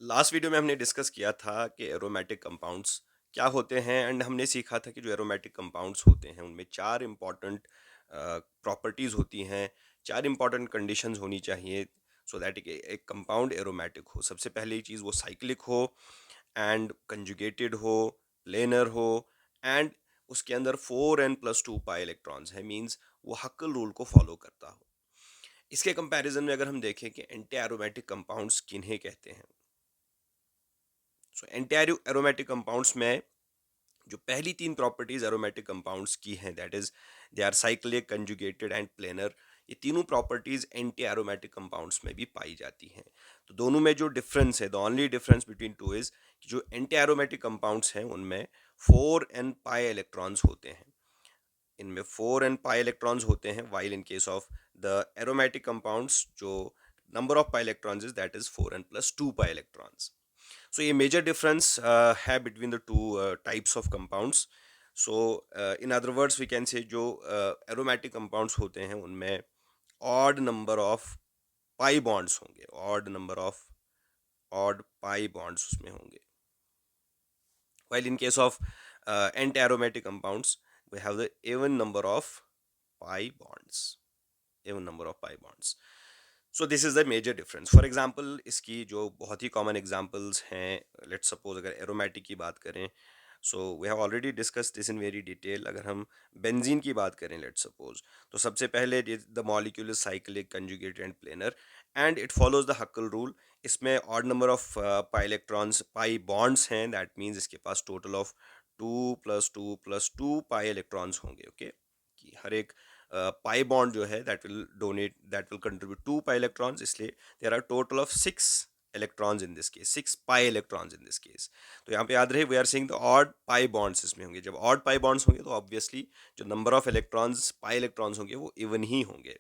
Last video में हमने discuss किया था कि एरोमेटिक कंपाउंड्स क्या होते हैं एंड हमने सीखा था कि जो एरोमेटिक कंपाउंड्स होते हैं उनमें चार इंपॉर्टेंट प्रॉपर्टीज होती हैं, चार इंपॉर्टेंट कंडीशंस होनी चाहिए सो दैट एक कंपाउंड एरोमेटिक हो। सबसे पहली चीज़ वो साइक्लिक हो एंड कंजुगेटेड हो, प्लेनर हो एंड उसके अंदर 4n+2 पाई इलेक्ट्रॉन्स है, मींस वो हक्कल रूल को फॉलो करता हो। इसके कंपैरिजन में अगर हम देखें कि एंटी एरोमेटिक कंपाउंड्स किन्हें कहते हैं, सो एंटी एरोमेटिक कंपाउंड्स में जो पहली तीन प्रॉपर्टीज एरोमेटिक कंपाउंड्स की हैं, that is they are cyclic, conjugated and planar. ये तीनों प्रॉपर्टीज एंटी एरोमेटिक कंपाउंड्स में भी पाई जाती हैं। तो दोनों में जो डिफरेंस है, the only difference between two is कि जो एंटी एरोमेटिक कंपाउंड्स हैं उनमें 4n पाई इलेक्ट्रॉन्स होते हैं, इनमें 4n पाई इलेक्ट्रॉन्स होते हैं, while in case of the aromatic compounds जो number of pi electrons is that is 4n+2 pi electrons. So a major difference है between the two types of compounds. So in other words we can say जो aromatic compounds होते हैं उनमें odd number of pi bonds होंगे, odd number of odd pi bonds उसमें होंगे, while in case of anti-aromatic compounds we have the even number of pi bonds, even number of pi bonds. So this is the major difference. For example इसकी जो बहुत ही common examples हैं, let's suppose अगर aromatic की बात करें, so we have already discuss this in very detail. अगर हम बेंजीन की बात करें लेट्स सपोज, तो सबसे पहले the molecule is cyclic, conjugated and planar and it follows the Huckel rule. इसमें odd number of pi electrons, pi bonds हैं, दैट मीन्स इसके पास टोटल ऑफ 2+2+2 पाई इलेक्ट्रॉन्स होंगे। ओके, कि हर एक पाई बॉन्ड जो है that will contribute 2 pi electrons, इसलिए there are total of 6 electrons in this case, 6 pi electrons in this case. तो यहाँ पे याद रहे we are seeing the odd pi bonds इसमें होंगे। जब ऑड पाई बॉन्ड्स होंगे तो ऑब्वियसली जो number of electrons, pi electrons होंगे वो इवन ही होंगे।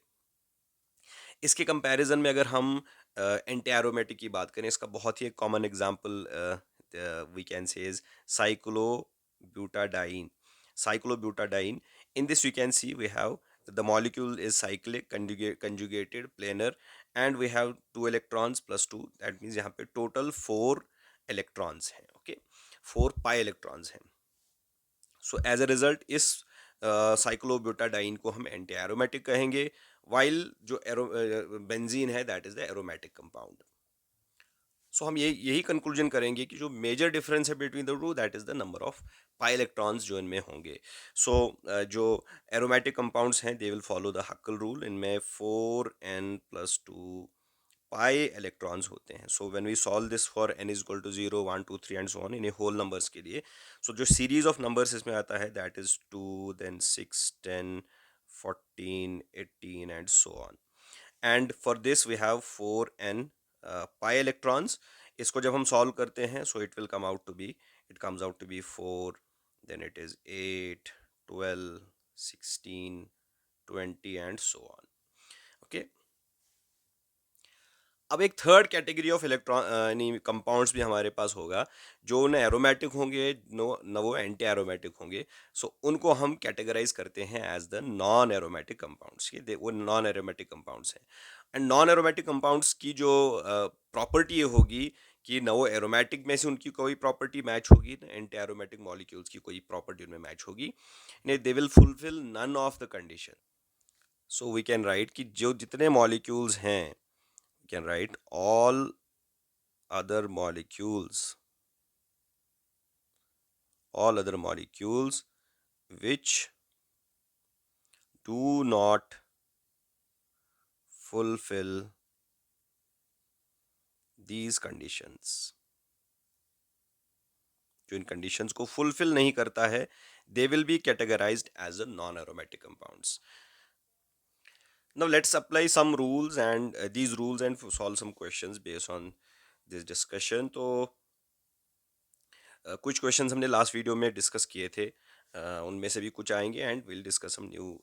इसके कंपैरिजन में अगर हम एंटी एरोमेटिक की बात करें, इसका बहुत ही एक common example we can say is cyclobutadiene. Cyclobutadiene, in this we can see we have the molecule is cyclic, conjugated, planar and we have 2 electrons+2, that means यहाँ पे total 4 इलेक्ट्रॉन्स हैं। ओके, 4 पाई इलेक्ट्रॉन्स हैं। So as a result इस cyclobutadiene को हम anti aromatic कहेंगे, while जो benzene है that is the aromatic compound. So हम यही कंक्लूजन करेंगे कि जो मेजर डिफरेंस है between the two that is the number of pi electrons जो इनमें होंगे। सो जो एरोमेटिक कंपाउंड्स हैं they will follow the Huckel rule, इनमें 4n+2 पाई इलेक्ट्रॉन्स होते हैं। So when we solve this for n is equal to 0 1 2 3 and so on in a whole numbers के लिए, सो जो सीरीज ऑफ नंबर्स इसमें आता है that is 2 then 6 10 14 18 and so on. And for this we have 4n pi electrons. इसको जब हम solve करते हैं so it comes out to be 4, then it is 8 12 16 20 and so on. Okay, अब एक थर्ड कैटेगरी ऑफ इलेक्ट्रॉन यानी compounds भी हमारे पास होगा जो न एरोमेटिक होंगे न वो एंटी एरोमेटिक होंगे। सो उनको हम कैटेगराइज करते हैं as the non aromatic compounds. ये वो नॉन एरोमेटिक कंपाउंड्स हैं। एंड नॉन एरोमेटिक कंपाउंड्स की जो प्रॉपर्टी ये होगी कि न वो एरोमेटिक में से उनकी कोई प्रॉपर्टी मैच होगी, न एंटी एरोमेटिक मॉलिक्यूल्स की कोई प्रॉपर्टी उनमें मैच होगी, they will fulfil none of the condition. So we can write कि जो जितने मॉलिक्यूल्स हैं, can write all other molecules, all other molecules which do not fulfill these conditions, जो इन conditions को fulfill नहीं करता है, they will be categorized as a non-aromatic compounds. Now let's apply some rules and these rules and solve some questions based on this discussion. तो कुछ questions हमने last video में discuss किए थे, उनमें से भी कुछ आएंगे and will discuss some new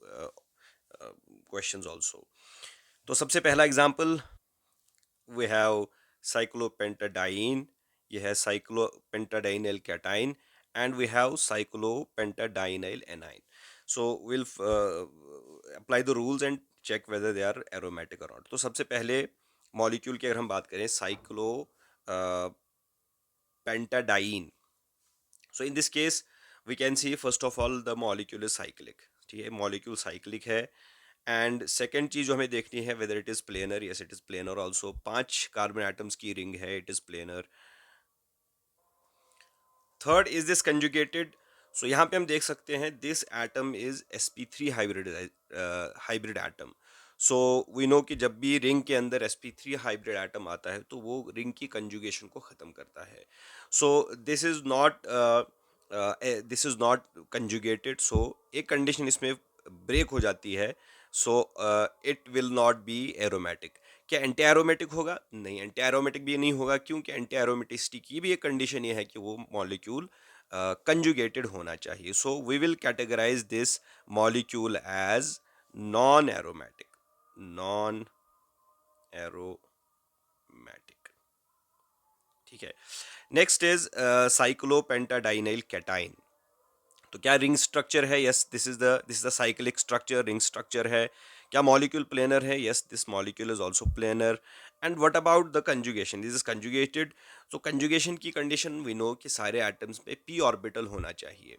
questions also. तो सबसे पहला एग्जांपल वी हैव साइक्लोपेंटाडाइन, ये है cyclopentadienyl cation and we have cyclopentadienyl anion. So will apply the rules and check whether they are aromatic और नॉट। तो सबसे पहले मॉलिक्यूल की अगर हम बात करें, cyclo pentadiene. So in this case we can see first of all the molecule is cyclic, ठीक है, molecule cyclic है. एंड सेकेंड चीज जो हमें देखनी है whether it is planar, yes it is planar also, 5 carbon atoms की ring है, it is planar. Third is this conjugated. So यहाँ पे हम देख सकते हैं this atom is sp3 hybrid atom. So we know कि जब भी रिंग के अंदर sp3 हाइब्रिड एटम आता है तो वो रिंग की कंजुगेशन को ख़त्म करता है. So this is not conjugated, so एक कंडीशन इसमें ब्रेक हो जाती है. So it will not be aromatic. क्या एंटी एरोमेटिक होगा? नहीं, एंटी एरोमेटिक भी नहीं होगा, क्योंकि एंटी एरोमेटिसिटी की भी एक कंडीशन ये है कि वो मॉलिक्यूल कंजुगेटेड होना चाहिए. So we will categorise this molecule as non aromatic. Non aromatic, ठीक है. Next is cyclopentadienyl cation. तो क्या रिंग स्ट्रक्चर है? Yes, this is the cyclic structure, ring structure है. क्या मॉलिक्यूल प्लेनर है? Yes, this molecule is also planar. And what about the conjugation? This is conjugated. So conjugation की condition we know कि सारे atoms पे p orbital होना चाहिए.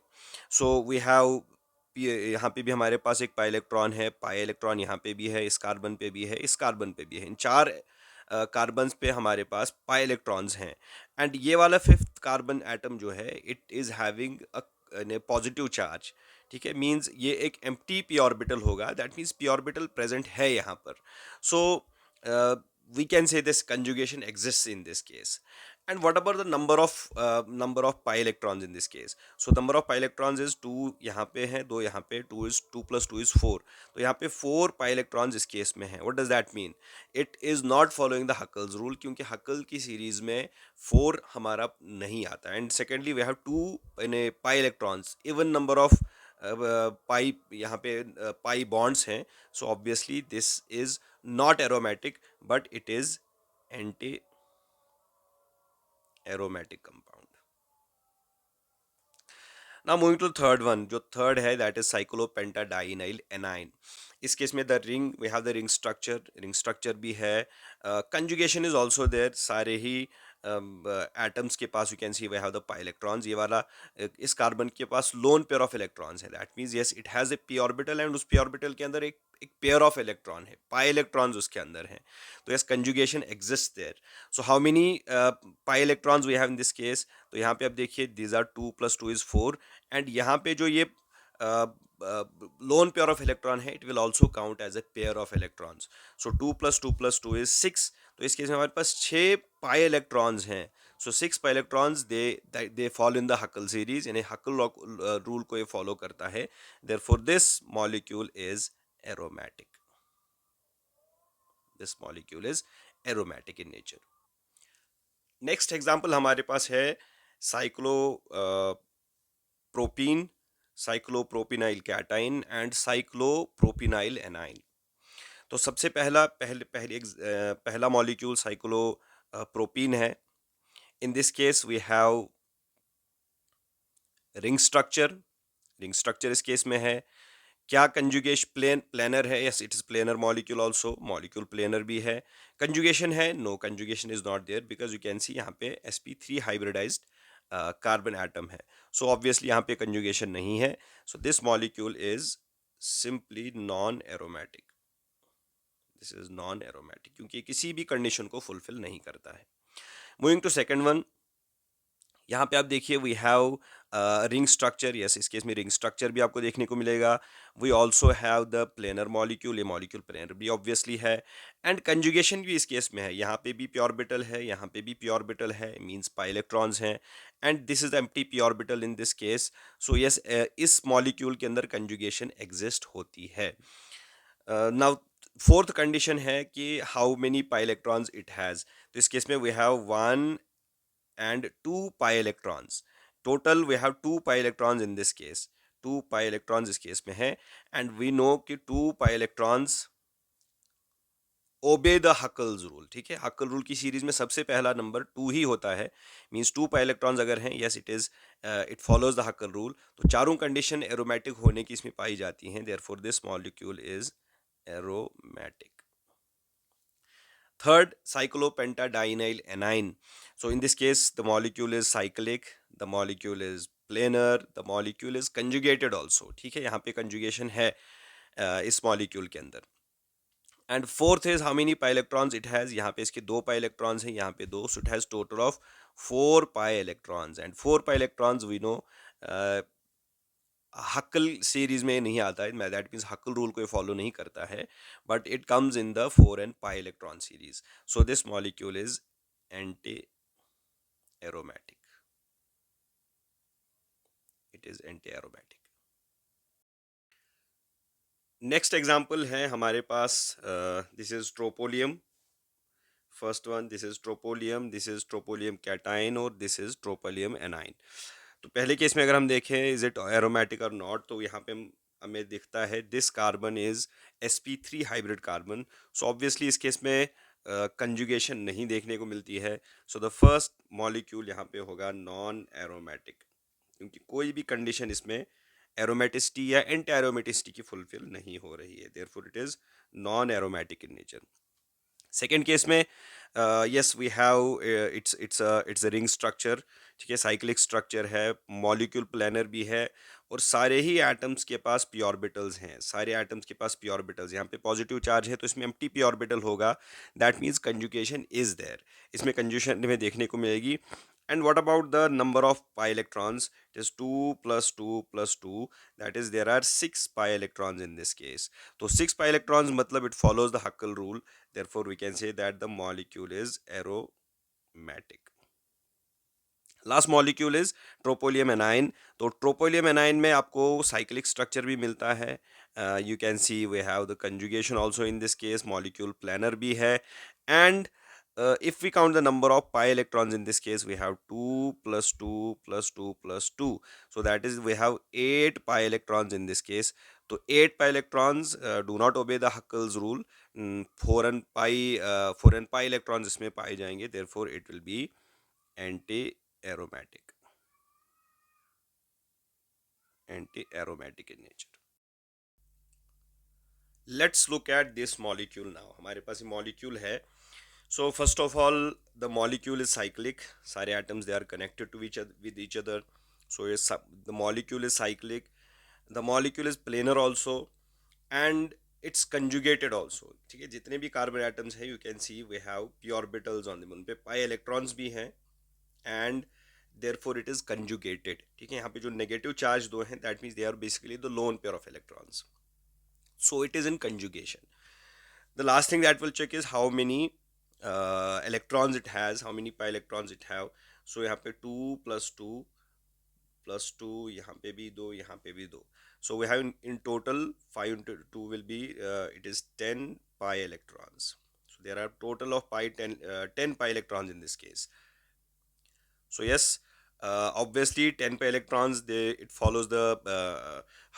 So we have यहाँ पे भी हमारे पास एक पाई इलेक्ट्रॉन है, पाई इलेक्ट्रॉन यहाँ पे भी है, इस कार्बन पे भी है, इस कार्बन पे भी है. इन 4 कार्बन्स पे हमारे पास पाई इलेक्ट्रॉन्स हैं. एंड ये वाला 5th कार्बन एटम जो है it is having a positive charge, ठीक है. मीन्स ये एक एम्प्टी पी ऑर्बिटल होगा, that means p orbital present है यहाँ पर. So we can say this conjugation exist in this case. And what about the number of pi electrons in this case? So number of pi electrons is 2 यहाँ पे है, 2 यहाँ पे, 2 is 2 plus 2 is 4. तो यहाँ पे 4 pi electrons इस case में है. What does that mean? It is not following the Huckel's rule, क्योंकि Huckel की सीरीज में 4 हमारा नहीं आता. And secondly we have 2 pi electrons, even number of pi यहाँ पे pi bonds हैं. So obviously this is not aromatic but it is anti aromatic compound. Now moving to the third one, जो third है that is cyclopentadienyl anion. इस case में the ring, we have the ring structure भी है. Conjugation is also there. सारे ही atoms के पास you can see we have the pi electrons. ये वाला इस कार्बन के पास lone pair of electrons है. That means yes it has a p orbital and उस p orbital के अंदर एक pair of electron है, pi electrons उसके अंदर हैं. तो yes conjugation exists there. So how many pi electrons we have in this case? तो यहाँ पे आप देखिए these are 2 plus 2 is 4. And यहाँ पे जो ये लोन पेयर ऑफ इलेक्ट्रॉन है it will also count as a pair of electrons. So 2 plus 2 is 6. तो इस केस में हमारे पास 6 पाई इलेक्ट्रॉन्स हैं. So 6 pi electrons they follow in the Huckel series, यानी हकल रूल को ये फॉलो करता है. Therefore this molecule is aromatic. This molecule is aromatic in nature. Next example हमारे पास है cyclopropene, cyclopropenyl cation and cyclopropenyl anion. तो सबसे पहला मॉलिक्यूल साइक्लो प्रोपीन है. In this case we have ring structure इस केस में है. क्या कंजुगेशन प्लेनर है? Yes it is planar molecule also, molecule planar भी है. कंजुगेशन है? No, conjugation is not there because you can see यहाँ पे sp3 हाइब्रिडाइज्ड कार्बन एटम है. सो ऑब्वियसली यहाँ पे कंजुगेशन नहीं है. So this molecule is simply non aromatic. This is non aromatic क्योंकि किसी भी कंडीशन को फुलफिल नहीं करता है. मूविंग टू सेकंड वन, यहाँ पे आप देखिए we have ring structure. Yes इस केस में रिंग स्ट्रक्चर भी आपको देखने को मिलेगा. We also have the planar molecule, ये मॉलिक्यूल प्लेनर भी ऑब्वियसली है. एंड कंजुगेशन भी इस केस में है. यहाँ पे भी पी ऑर्बिटल है, यहाँ पे भी पी ऑर्बिटल है, मीन्स पाई इलेक्ट्रॉन्स हैं. And this is empty P orbital in this case. So yes इस मॉलिक्यूल के अंदर कंजुगेशन एग्जिस्ट होती है. नाउ फोर्थ कंडीशन है कि how many pi electrons it has. तो इस केस में we have 1 and 2 pi electrons. Total we have 2 pi electrons in this case. 2 pi electrons इस केस में है. And we know कि 2 pi electrons obey the Huckel's rule. ठीक है, Huckel rule की सीरीज में सबसे पहला नंबर 2 ही होता है. मीन्स 2 pi electrons अगर हैं, yes it follows the Huckel rule. तो चारों कंडीशन एरोमेटिक होने की इसमें पाई जाती हैं. Therefore this molecule is aromatic. Third, cyclopentadienyl aniline. So in this case, the molecule is cyclic, the molecule is planar, the molecule is conjugated also. ठीक है, यहाँ पे conjugation है इस molecule के अंदर. And fourth is how many pi electrons it has. यहाँ पे इसके 2 pi electrons हैं, यहाँ पे 2, so it has total of 4 pi electrons. And 4 pi electrons we know Huckel series में नहीं आता है, दैट मीन्स हक्कल रूल को फॉलो नहीं करता है, but it comes in the 4 and pi electron series. So this molecule is anti aromatic. It is anti aromatic. Next example है हमारे पास, this is tropylium. First one, this is tropylium, this is tropylium cation और this is tropylium anion. तो पहले case में अगर हम देखें इज इट एरोमेटिक और नॉट, तो यहाँ पे हमें दिखता है this carbon is sp3 hybrid carbon. So obviously इस केस में कंजुगेशन नहीं देखने को मिलती है. सो द फर्स्ट मॉलिक्यूल यहाँ पे होगा नॉन एरोमेटिक, क्योंकि कोई भी कंडीशन इसमें एरोमेटिसिटी या एंटी एरोमेटिसिटी की फुलफिल नहीं हो रही है, therefore it is non aromatic in nature. Second case में yes we have it's a ring structure. ठीक है, साइक्लिक स्ट्रक्चर है, मॉलिक्यूल प्लानर भी है, और सारे ही एटम्स के पास पी ऑर्बिटल्स हैं. सारे एटम्स के पास पी ऑर्बिटल्स, यहाँ पे पॉजिटिव चार्ज है तो इसमें एम्प्टी पी ऑर्बिटल होगा. That means conjugation is there, इसमें कंजुगेशन हमें देखने को मिलेगी. And what about the number of pi electrons? It is 2 plus 2 plus 2. That is, there are 6 pi electrons in this case. So 6 pi electrons matlab it follows the Huckel rule. Therefore, we can say that the molecule is aromatic. Last molecule is tropylium anion. तो tropylium A9 में आपको cyclic structure भी मिलता है. You can see we have the conjugation also in this case, molecule planar भी है. And if we count the number of pi electrons in this case, we have 2 plus 2 plus 2 plus 2. So that is, we have 8 pi electrons in this case. So 8 pi electrons do not obey the Huckel's rule. 4 and pi electrons इसमें पाए जाएंगे, therefore it will be anti-aromatic. Anti-aromatic in nature. Let's look at this molecule now. हमारे पास ये molecule है. So first of all, the molecule is cyclic. सारे atoms they are connected to with each other. So the molecule is cyclic. The molecule is planar also, and it's conjugated also. ठीक है, जितने भी carbon atoms हैं, you can see we have p orbitals on them. उन पे pi electrons भी हैं, and therefore it is conjugated. ठीक है, यहाँ पे जो negative charge दो हैं, that means they are basically the lone pair of electrons. So it is in conjugation. The last thing that will check is how many electrons it has, how many pi electrons it have. So यहाँ पे 2 plus 2 plus 2, यहाँ पे भी 2, यहाँ पे भी 2. So we have in total 5 into 2 will be it is 10 pi electrons. So there are total of 10 pi electrons in this case. So yes, obviously 10 pi electrons, it follows the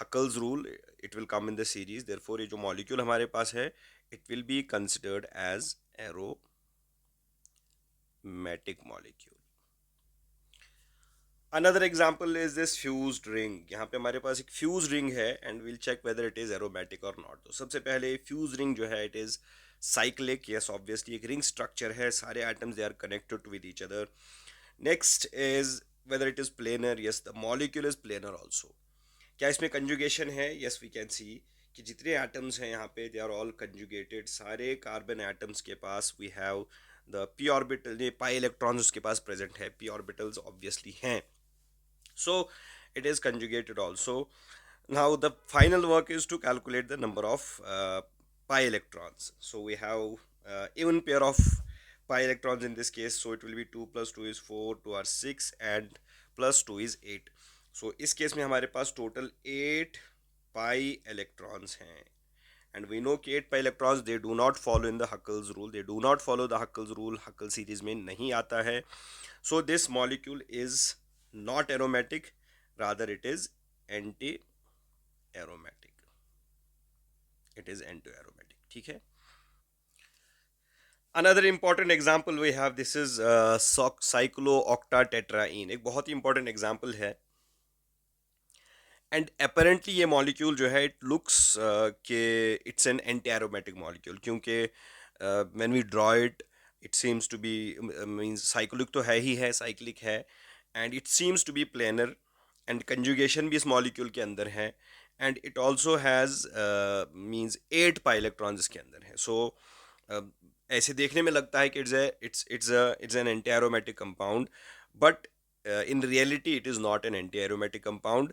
Huckel's rule. It will come in the series. Therefore ये जो molecule हमारे पास है, it will be considered as aromatic molecule. Another example is this fused ring. यहाँ पे हमारे पास एक fused ring है, and we'll check whether it is aromatic or not. तो सबसे पहले fused ring जो है, it is cyclic. Yes, obviously एक ring structure है, सारे atoms they are connected with each other. Next is whether it is planar. Yes, the molecule is planar also. क्या इसमें conjugation है? Yes, we can see कि जितने atoms हैं यहाँ पे they are all conjugated. सारे carbon atoms के पास we have the p orbital, ये pi electrons उसके पास present है, p orbitals obviously हैं. So it is conjugated also. Now the final work is to calculate the number of pi electrons. So we have even pair of pi electrons in this case. So it will be 2 plus 2 is 4, 2 are 6, and plus 2 is 8. So इस case में हमारे पास total 8 pi electrons हैं. And we know कि 8 pi electrons they do not follow in the Huckel's rule. They do not follow the Huckel's rule. Huckel series में नहीं आता है. So this molecule is not aromatic, rather it is anti-aromatic. It is anti-aromatic. ठीक है. Another important example we have, this is cyclooctatetraene. एक बहुत ही important example है. And apparently ये molecule जो है, it looks कि it's an anti-aromatic molecule, क्योंकि when we draw it, it seems to be, means cyclic तो है ही है, साइक्लिक है, and it seems to be planar, and conjugation भी इस मॉलिक्यूल के अंदर है, and it also has means 8 pi electrons इसके अंदर है. सो ऐसे देखने में लगता है कि it's an anti aromatic compound, but in reality it is not an anti aromatic compound.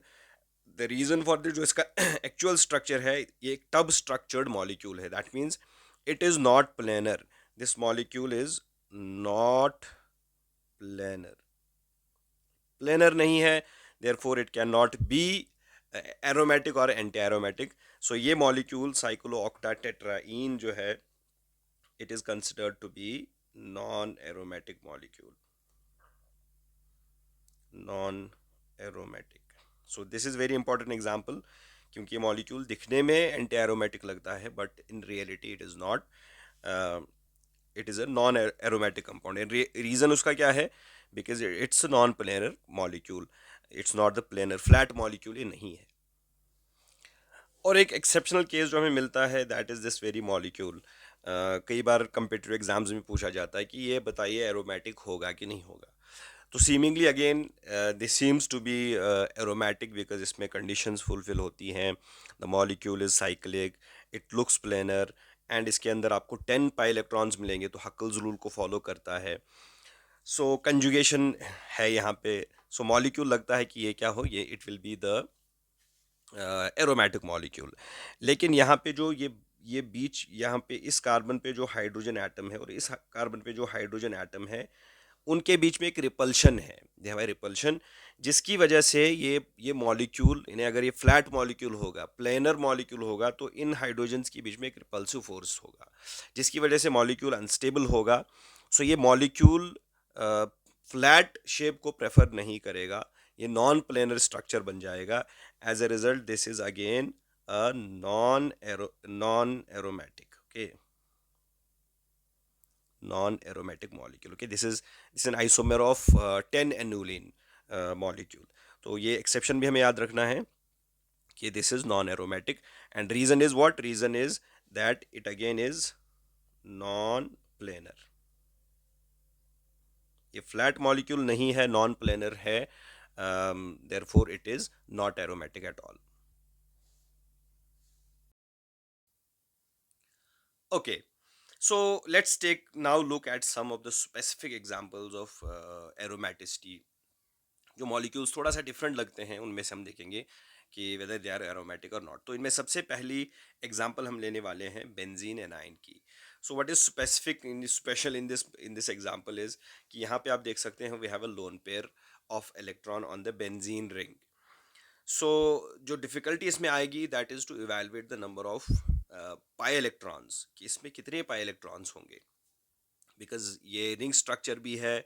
The reason for this, जो इसका एक्चुअल स्ट्रक्चर है, ये एक टब स्ट्रक्चर्ड मॉलिक्यूल है. That means it is not planar. This molecule is not planar. Planar नहीं है, therefore it can not be aromatic और anti aromatic. सो ये मॉलिक्यूल साइक्लोऑक्टाटेट्राईन जो है, it is considered to be non-aromatic molecule. Non-aromatic. So this is very important example, क्योंकि ये molecule दिखने में एंटी एरोमेटिक लगता है, but in reality it is not. It is a non aromatic compound. Reason उसका क्या है? Because it's non planar molecule, it's not the planar flat molecule, ये नहीं है. और एक एक्सेप्शनल केस जो हमें मिलता है, that is this very molecule. कई बार कंपिटिटिव एग्जाम्स में पूछा जाता है कि ये बताइए एरोमेटिक होगा कि नहीं होगा. तो seemingly again this seems to be aromatic, because इसमें कंडीशंस फुलफिल होती हैं. The molecule is cyclic, it looks planar, and इसके अंदर आपको 10 पाई इलेक्ट्रॉन्स मिलेंगे, तो हक्कल्स रूल को फॉलो करता है. सो कंजुगेशन है यहाँ पे. सो मॉलिक्यूल लगता है कि ये क्या हो, ये it will be the aromatic molecule. लेकिन यहाँ पे जो ये बीच, यहाँ पे इस कार्बन पे जो हाइड्रोजन एटम है और इस कार्बन पे जो हाइड्रोजन एटम है, उनके बीच में एक रिपल्शन है. दे हैव रिपल्शन, जिसकी वजह से ये मॉलिक्यूल, इन्हें अगर ये फ्लैट मॉलिक्यूल होगा, प्लेनर मॉलिक्यूल होगा, तो इन हाइड्रोजन्स के बीच में एक रिपल्सिव फोर्स होगा, जिसकी वजह से मॉलिक्यूल अनस्टेबल होगा. सो ये मॉलिक्यूल फ्लैट शेप को प्रेफर नहीं करेगा, ये नॉन प्लेनर स्ट्रक्चर बन जाएगा. As a result this is again a non aromatic. Okay, non-aromatic molecule. Okay, this is an isomer of 10 aniline molecule. तो ये एक्सेप्शन भी हमें याद रखना है कि this is non aromatic. And reason is what? Reason is that it again is non planar. ये flat molecule नहीं है, नॉन प्लेनर है, therefore it is not aromatic at all. Okay, so let's take now look at some of the specific examples of aromaticity. जो molecules थोड़ा सा different लगते हैं, उनमें से हम देखेंगे कि वेदर दे आर एरोमेटिक और नॉट. तो इनमें सबसे पहली एग्जांपल हम लेने वाले हैं बेंजीन एनाइन की. So what is specific in special in this example is कि यहाँ पे आप देख सकते हैं we have a lone pair of electron on the benzene ring. So जो डिफिकल्टी इसमें आएगी, that is to evaluate the number of pi electrons, कि इसमें कितने पाई इलेक्ट्रॉन्स होंगे, बिकॉज ये रिंग स्ट्रक्चर भी है,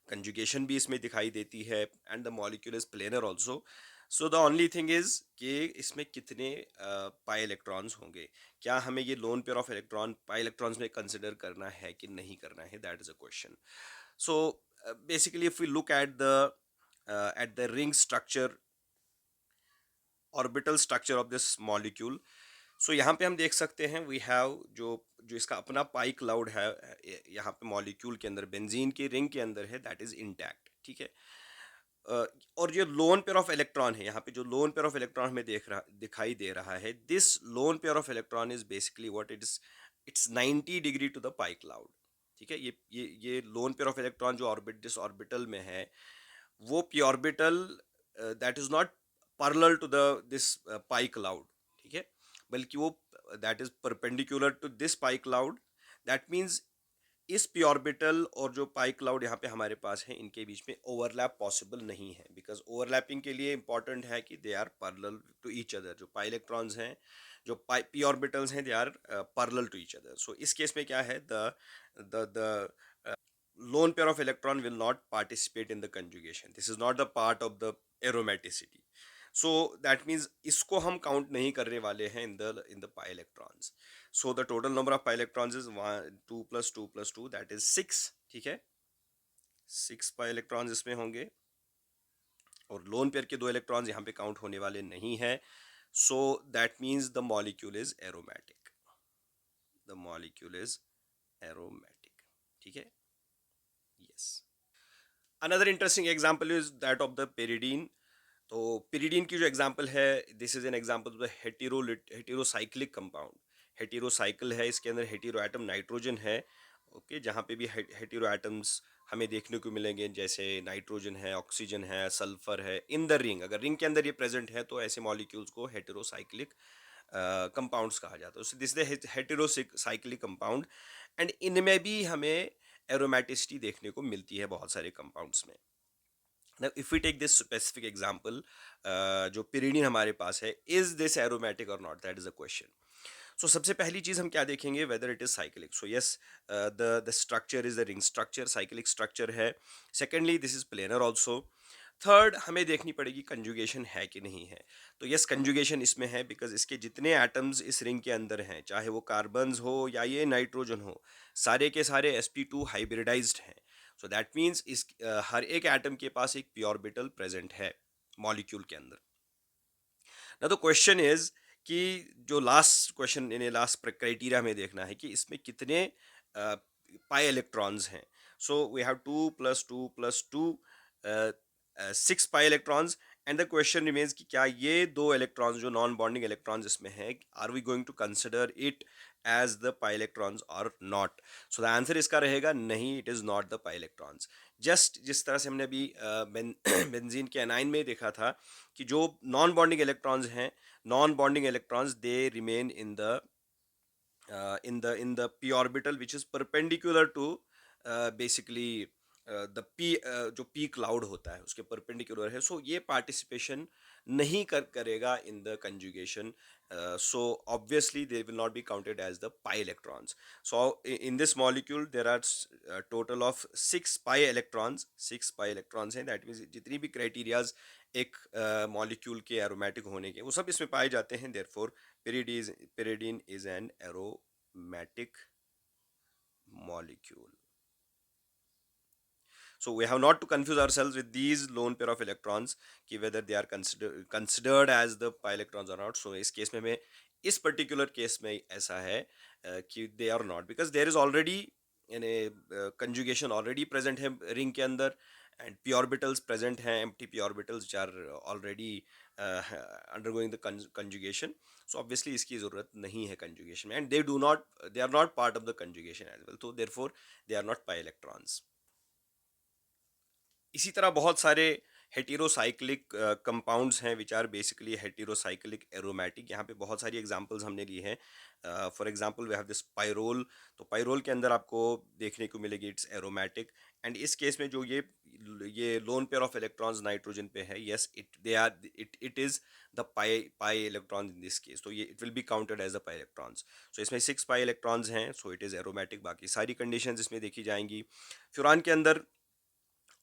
कंजुगेशन भी इसमें दिखाई देती है, and the molecule is planar also. So the only thing is कि इसमें कितने पाई इलेक्ट्रॉन्स होंगे. क्या हमें ये lone pair of electron pi electrons में कंसिडर करना है कि नहीं करना है, that is a question. So basically if we look at the ring structure, orbital structure of this molecule. So यहाँ पे हम देख सकते हैं वी हैव जो जो इसका अपना पाई क्लाउड है, यहाँ पे मॉलिक्यूल के अंदर बेंजीन की रिंग के अंदर है, दैट इज इंटैक्ट. ठीक है. और जो लोन पेयर ऑफ इलेक्ट्रॉन है, यहाँ पे जो लोन पेयर ऑफ इलेक्ट्रॉन हमें दिखाई दे रहा है, this lone pair of electron is basically what it is, it's 90 degree to the pi cloud. ठीक है. ये लोन पेयर ऑफ इलेक्ट्रॉन जो दिस ऑर्बिटल में है, वो p orbital that is not parallel to the this pi cloud. ठीक है. बल्कि वो that is perpendicular to this pi cloud. That means इस पी ऑर्बिटल और जो पाई क्लाउड यहाँ पे हमारे पास है, इनके बीच में ओवरलैप पॉसिबल नहीं है, बिकॉज ओवरलैपिंग के लिए इंपॉर्टेंट है कि they are parallel to each other. जो पाई इलेक्ट्रॉन्स हैं, जो पाई पी ऑर्बिटल्स हैं, they are parallel to each other. So इस केस में क्या है, the lone pair of electron will not participate in the conjugation. This is not the part of the aromaticity. So that means इसको हम count नहीं करने वाले हैं in the pi electrons. So the total number of pi electrons is 1 2 plus 2 plus 2, that is 6. ठीक है. 6 pi electrons इसमें होंगे, और लोन पेयर के 2 इलेक्ट्रॉन्स यहाँ पे काउंट होने वाले नहीं है. So that means the molecule is aromatic. The molecule is aromatic, ठीक है, yes. Another interesting example is that of the pyridine. तो पिरिडीन की जो एग्जांपल है, this is an example of the heterocyclic compound. Heterocycle है, इसके अंदर hetero atom nitrogen है, ओके, जहाँ पे भी हेटेरो एटम्स हमें देखने को मिलेंगे, जैसे नाइट्रोजन है, ऑक्सीजन है, सल्फर है इन द रिंग, अगर रिंग के अंदर ये प्रेजेंट है तो ऐसे मॉलिक्यूल्स को हेटेरोसाइक्लिक कंपाउंड्स कहा जाता है। This is heterocyclic compound, and इनमें भी हमें एरोमेटिसिटी देखने को मिलती है बहुत सारे कंपाउंड्स में। Now, if we take this specific example, जो pyridine हमारे पास है, is this aromatic or not? That is the question. So सबसे पहली चीज हम क्या देखेंगे, whether it is cyclic. So yes, the structure is the ring structure, cyclic structure है. Secondly, this is planar also. Third, हमें देखनी पड़ेगी कंजुगेशन है कि नहीं है। तो यस, कंजुगेशन इसमें है, बिकॉज इसके जितने एटम्स इस रिंग के अंदर हैं, चाहे वो कार्बन्स हो या ये नाइट्रोजन हो, सारे के सारे sp2 हाइब्रिडाइज्ड हैं। सो दैट मीन्स इस हर एक एटम के पास एक पी ऑर्बिटल प्रेजेंट है मॉलिक्यूल के अंदर। ना तो क्वेश्चन इज कि जो लास्ट क्वेश्चन, इन्हें लास्ट क्राइटेरिया हमें देखना है कि इसमें कितने पाई इलेक्ट्रॉन्स हैं। So we have 2 + 2 + 2 6 pi electrons, and the question remains कि क्या ये दो इलेक्ट्रॉन्स जो नॉन बॉन्डिंग इलेक्ट्रॉन्स इसमें हैं, are we going to consider it as the pi electrons और नॉट। सो द आंसर इसका रहेगा नहीं, it is not the pi electrons. Just जिस तरह से हमने अभी बेंजीन के एनाइन में देखा था कि जो नॉन बॉन्डिंग इलेक्ट्रॉन्स हैं, non bonding electrons they remain in the p orbital which is perpendicular to basically the P, जो पी क्लाउड होता है उसके परपेंडिकुलर है। सो ये पार्टिसिपेशन नहीं करेगा in the conjugation, so obviously they will not be counted as the pi electrons. So in this molecule there are total of 6 pi electrons हैं। That means जितनी भी क्राइटेरियाज एक मॉलिक्यूल के एरोमेटिक होने के, वो सब इसमें पाए जाते हैं। Therefore pyridine is an aromatic molecule. So we have not to confuse ourselves with these lone pair of electrons कि whether they are considered as the pi electrons or not. So इस केस में हमें, इस particular case में ऐसा है कि they are not, because there is already यानी conjugation already present है रिंग के अंदर, and p orbitals present हैं, empty p orbitals which are already undergoing the conjugation. So obviously इसकी ज़रूरत नहीं है conjugation में, and they are not part of the conjugation as well. So therefore they are not pi electrons. इसी तरह बहुत सारे हेटेरोसाइक्लिक कंपाउंड्स हैं which are basically heterocyclic aromatic. यहाँ पे बहुत सारी एग्जांपल्स हमने ली हैं। For example we have this pyrrole. तो पायरोल के अंदर आपको देखने को मिलेगी इट्स एरोमेटिक, एंड इस केस में जो ये lone pair of electrons nitrogen पे है, yes it is the pi electron in this case, तो ये it will be counted as the pi electrons. So इसमें 6 पाई इलेक्ट्रॉन्स हैं, सो इट इज एरोमेटिक। बाकी सारी कंडीशंस इसमें देखी जाएंगी। फ्यूरान के अंदर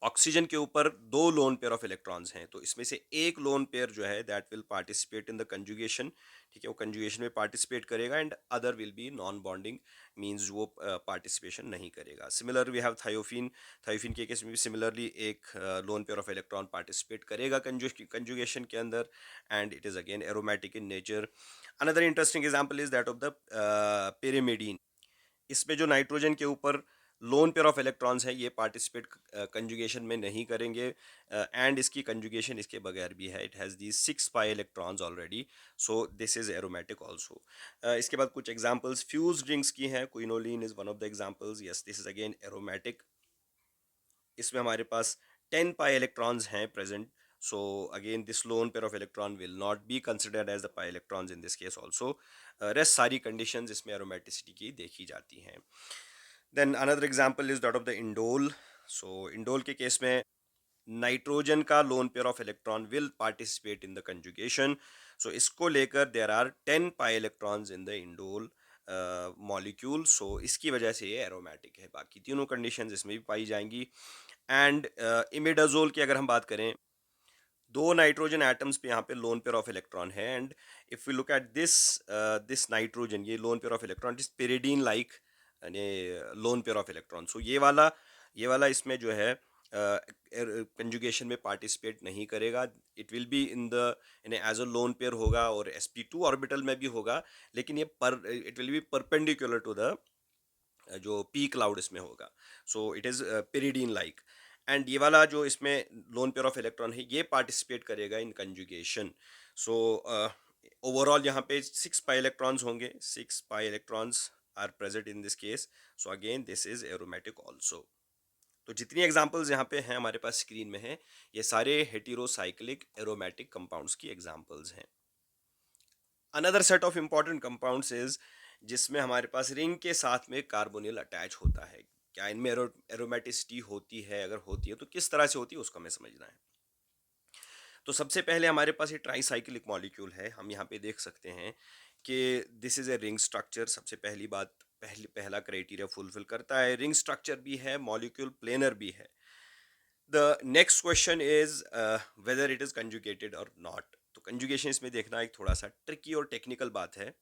ऑक्सीजन के ऊपर 2 लोन पेयर ऑफ इलेक्ट्रॉन्स हैं, तो इसमें से एक लोन पेयर जो है that will participate in the conjugation, ठीक है, वो कंजुगेशन में पार्टिसिपेट करेगा, and other will be non bonding, means वो पार्टिसिपेशन नहीं करेगा। Similar we have thiophene. Thiophene के केस में भी सिमिलरली एक lone pair of electron participate करेगा कंजुगेशन के अंदर, and it is again aromatic in nature. Another interesting example is that of the pyrimidine। इसमें जो नाइट्रोजन के ऊपर लोन पेयर ऑफ इलेक्ट्रॉन्स है, ये पार्टिसिपेट कंजुगेशन में नहीं करेंगे, एंड इसकी कंजुगेशन इसके बगैर भी है, it has the 6 pi electrons already, so this is aromatic also. इसके बाद कुछ एग्जांपल्स फ्यूज ड्रिंक्स की हैं। Quinoline is one of the examples, yes this is again aromatic. इसमें हमारे पास 10 पाई इलेक्ट्रॉन्स हैं present, so again this lone pair of electron will not be considered as the pi electrons in this case also. Rest सारी conditions इसमें aromaticity की देखी जाती हैं। Then another example is that of the indole. So indole के case में nitrogen का lone pair of electron will participate in the conjugation. So इसको लेकर there are 10 pi electrons in the indole molecule, so इसकी वजह से ये aromatic है। बाकी तीनों कंडीशंस इसमें भी पाई जाएंगी। एंड इमिडाजोल की अगर हम बात करें, 2 नाइट्रोजन एटम्स पे यहाँ पे लोन पेयर ऑफ इलेक्ट्रॉन है, and if we look at this nitrogen, ये lone pair of electron is pyridine like lone pair of electron. So ये वाला इसमें जो है कंजुगेशन में पार्टिसिपेट नहीं करेगा। It will be in as a lone pair होगा, और sp2 ऑर्बिटल में भी होगा, लेकिन ये it will be perpendicular to the जो पी क्लाउड इसमें होगा, so it is pyridine like. And ये वाला जो इसमें लोन पेयर ऑफ इलेक्ट्रॉन है ये पार्टिसिपेट करेगा इन कंजुगेशन। सो ओवरऑल यहाँ पे 6 पाई इलेक्ट्रॉन्स होंगे, 6 pi electrons are present in this case. So again this is aromatic also. तो जितनी एग्जांपल्स यहाँ पे हैं हमारे पास स्क्रीन में है, ये सारे हेटेरोसाइक्लिक एरोमेटिक कंपाउंड्स की एग्जांपल्स हैं। Another set of important compounds is जिसमें हमारे पास रिंग के साथ में कार्बोनिल अटैच होता है। क्या इनमें एरोमेटिसिटी होती है? अगर होती है तो किस तरह से होती है उसको हमें समझना है। तो सबसे पहले हमारे पास ये ट्राईसाइक्लिक मॉलिक्यूल है। हम यहाँ पे देख सकते हैं कि this is a ring structure. सबसे पहली बात, पहला क्राइटेरिया फुलफिल करता है, रिंग स्ट्रक्चर भी है, मॉलिक्यूल प्लेनर भी है। The next question is whether it is conjugated और नॉट। तो कंजुगेशन इसमें देखना एक थोड़ा सा ट्रिकी और टेक्निकल बात है,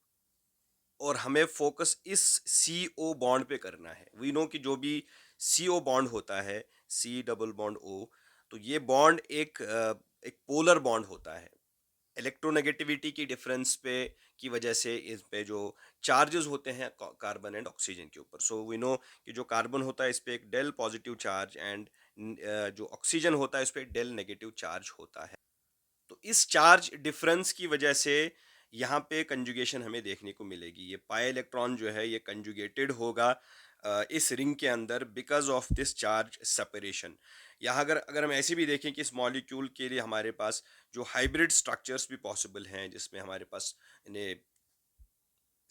और हमें फोकस इस सी ओ बॉन्ड पे करना है। वी नो कि जो भी सी ओ बॉन्ड होता है, सी डबल बॉन्ड ओ, तो ये बॉन्ड एक पोलर बॉन्ड होता है। इलेक्ट्रोनेगेटिविटी की डिफरेंस पे की वजह से इस पे जो चार्जेस होते हैं कार्बन एंड ऑक्सीजन के ऊपर, सो वी नो कि जो कार्बन होता है इस पे एक डेल पॉजिटिव चार्ज एंड जो ऑक्सीजन होता है इस पे डेल नेगेटिव चार्ज होता है। तो इस चार्ज डिफरेंस की वजह से यहाँ पे कंजुगेशन हमें देखने को मिलेगी। ये पाई इलेक्ट्रॉन जो है ये कंजुगेटेड होगा इस रिंग के अंदर because of this charge separation. यहाँ अगर अगर हम ऐसे भी देखें कि इस मॉलिक्यूल के लिए हमारे पास जो हाइब्रिड स्ट्रक्चर्स भी पॉसिबल हैं, जिसमें हमारे पास इन्हें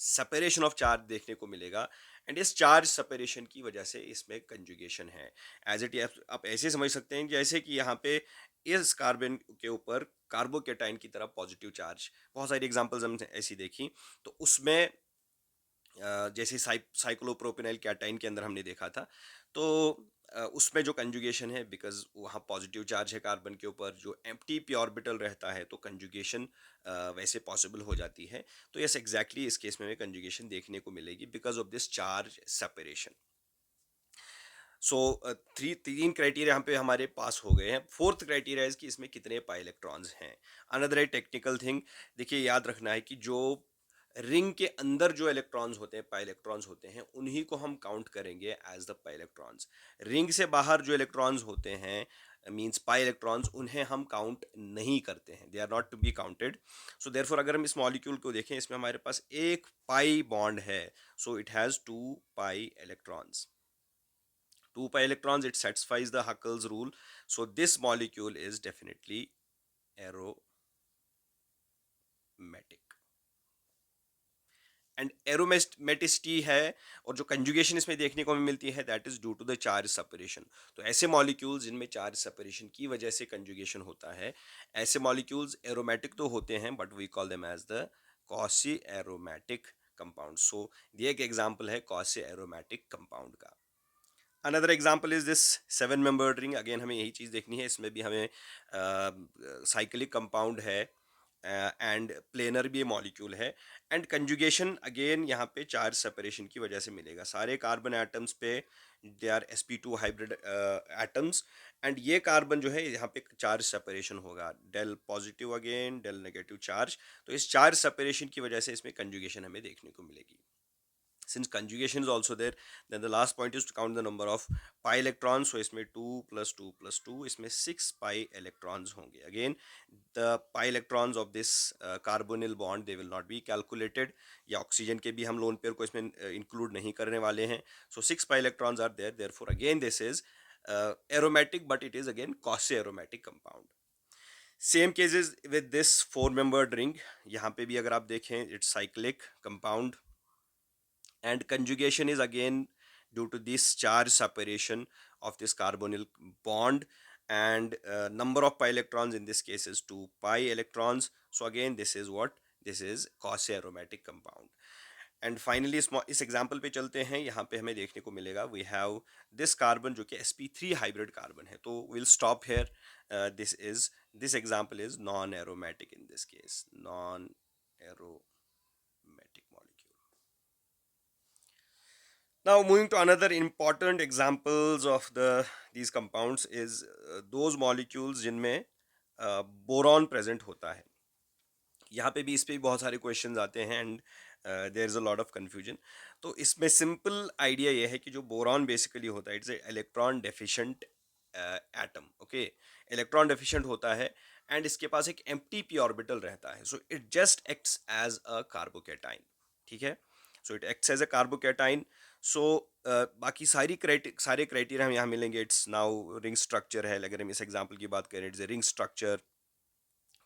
सेपरेशन ऑफ चार्ज देखने को मिलेगा, एंड इस चार्ज सेपरेशन की वजह से इसमें कंजुगेशन है। एज इट आप ऐसे समझ सकते हैं जैसे कि यहाँ पे इस कार्बन के ऊपर कार्बोकेटाइन की तरह पॉजिटिव चार्ज, बहुत सारी एग्जांपल्स हमने ऐसी देखी। तो उसमें जैसे साइक्लोप्रोपेनाइल कैटाइन के अंदर हमने देखा था, तो उसमें जो कंजुगेशन है बिकॉज वहाँ पॉजिटिव चार्ज है कार्बन के ऊपर, जो एम्प्टी पी ऑर्बिटल रहता है, तो कंजुगेशन वैसे पॉसिबल हो जाती है। तो यस एग्जैक्टली इस केस में हमें कंजुगेशन देखने को मिलेगी because of this charge separation. So तीन क्राइटेरिया यहाँ पे हमारे पास हो गए हैं। फोर्थ क्राइटेरिया है कि इसमें कितने पाई इलेक्ट्रॉन्स हैं। अनदर ए टेक्निकल थिंग, देखिए याद रखना है कि जो रिंग के अंदर जो इलेक्ट्रॉन्स होते हैं, पाई इलेक्ट्रॉन्स होते हैं, उन्हीं को हम काउंट करेंगे as the pi electrons. Ring से बाहर जो इलेक्ट्रॉन्स होते हैं मींस पाई इलेक्ट्रॉन्स, उन्हें हम काउंट नहीं करते हैं, they are not to be counted. So therefore अगर हम इस मॉलिक्यूल को देखें, इसमें हमारे पास एक पाई बॉन्ड है, so it has 2 pi electrons. 2 pi electrons, it satisfies the Huckel's rule. So this molecule is definitely aromatic. And aromaticity है, और जो कंजुगेशन इसमें देखने को हमें मिलती है that is due to the charge separation. तो ऐसे मॉलिक्यूल्स जिनमें चार्ज सेपरेशन की वजह से कंजुगेशन होता है, ऐसे मॉलिक्यूल्स एरोमेटिक तो होते हैं but we call them as the quasi aromatic compound. So ये एक एग्जांपल है क्वासी एरोमेटिक कंपाउंड का। Another example is this 7 membered ring. Again हमें यही चीज़ देखनी है, इसमें भी हमें साइक्लिक कंपाउंड है एंड प्लेनर भी मॉलिक्यूल है, एंड कंजुगेशन अगेन यहाँ पे चार्ज सेपरेशन की वजह से मिलेगा। सारे कार्बन एटम्स पे they are sp2 hybrid atoms, and ये कार्बन जो है यहाँ पे चार्ज सेपरेशन होगा, del positive again del negative charge. तो इस चार्ज सेपरेशन की वजह से इसमें कंजुगेशन हमें देखने को मिलेगी। Since conjugation is also there, then the last point is to count the number of pi electrons. So इसमें 2 plus 2 plus 2, इसमें 6 pi electrons होंगे। Again the pi electrons of this carbonyl bond they will not be calculated, या oxygen के भी हम lone pair को इसमें include नहीं करने वाले हैं। So 6 pi electrons are there, therefore again this is aromatic, but it is again quasi aromatic compound. Same cases with this 4 membered ring. यहाँ पे भी अगर आप देखें it's cyclic compound, and conjugation is again due to this charge separation of this carbonyl bond, and number of pi electrons in this case is 2 pi electrons. So again this is what, this is quasi aromatic compound. And finally इस example पे चलते हैं। यहाँ पे हमें देखने को मिलेगा वी हैव दिस कार्बन जो कि sp3 हाइब्रिड कार्बन है। तो will stop hair. This example is non aromatic in this case, non aromatic molecule. Now moving to another important examples of these compounds is those molecules जिनमें boron present होता है। यहाँ पे भी इस पे भी बहुत सारे क्वेश्चंस आते हैं, and there is a lot of confusion. तो इसमें सिंपल आइडिया ये है कि जो बोरॉन बेसिकली होता है, it's electron deficient atom. Okay, electron deficient होता है एंड इसके पास एक एम्प्टी पी ऑर्बिटल रहता है, so it just acts as a carbocation. ठीक है, so it acts as a carbocation. So बाकी सारे क्राइटेरिया हम यहाँ मिलेंगे। इट्स नाउ रिंग स्ट्रक्चर है, अगर हम इस एग्जांपल की बात करें, इट्स रिंग स्ट्रक्चर।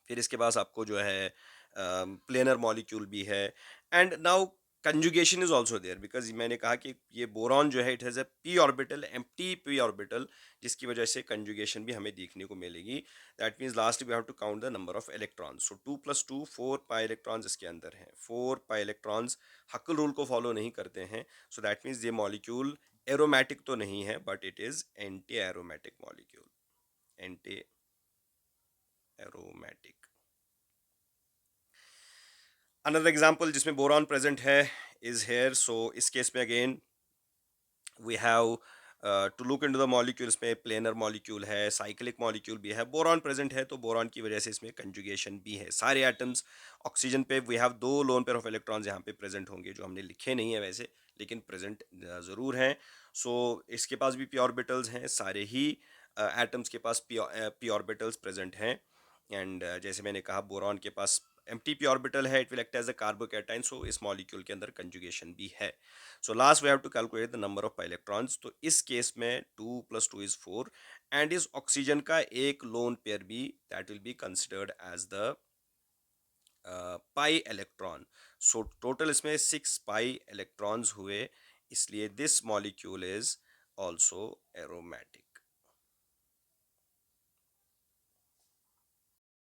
फिर इसके पास आपको जो है प्लेनर मॉलिक्यूल भी है। And now conjugation is also there, because मैंने कहा कि ये बोरॉन जो है it has a p orbital, empty P orbital, जिसकी वजह से कंजुगेशन भी हमें देखने को मिलेगी। That means last we have to count the number of electrons. So 2 + 2 4 pi electrons इसके अंदर हैं। 4 पाई इलेक्ट्रॉन्स हक्ल रूल को फॉलो नहीं करते हैं। सो दैट मीन्स ये मॉलिक्यूल एरोमेटिक तो नहीं है, but it is anti aromatic molecule, anti aromatic. Another example जिसमें बोरॉन प्रेजेंट है इज हेयर। सो इस केस में again we have to look into the molecule. इसमें प्लेनर मॉलिक्यूल है, साइक्लिक मॉलिक्यूल भी है, बोरॉन प्रेजेंट है, तो बोरॉन की वजह से इसमें कंजुगेशन भी है। सारे एटम्स ऑक्सीजन पे we have 2 lone pair of electrons यहाँ पे प्रेजेंट होंगे, जो हमने लिखे नहीं है वैसे, लेकिन प्रेजेंट ज़रूर हैं। सो इसके पास भी पी ऑर्बिटल्स हैं, सारे ही एटम्स के पास पी ऑर्बिटल्स प्रेजेंट हैं। एंड जैसे मैंने कहा, बोरॉन के पास एम्प्टी पी ऑर्बिटल है, it will act as a carbocation, so इस मॉलिक्यूल के अंदर कंजुगेशन भी है। So last we have to calculate the number of electrons. तो इस केस में 2 + 2 इज 4, एंड इस ऑक्सीजन का एक लोन पेयर भी, that will be considered as the pi electron. So total इसमें 6 पाई इलेक्ट्रॉन्स हुए, इसलिए this molecule is also aromatic.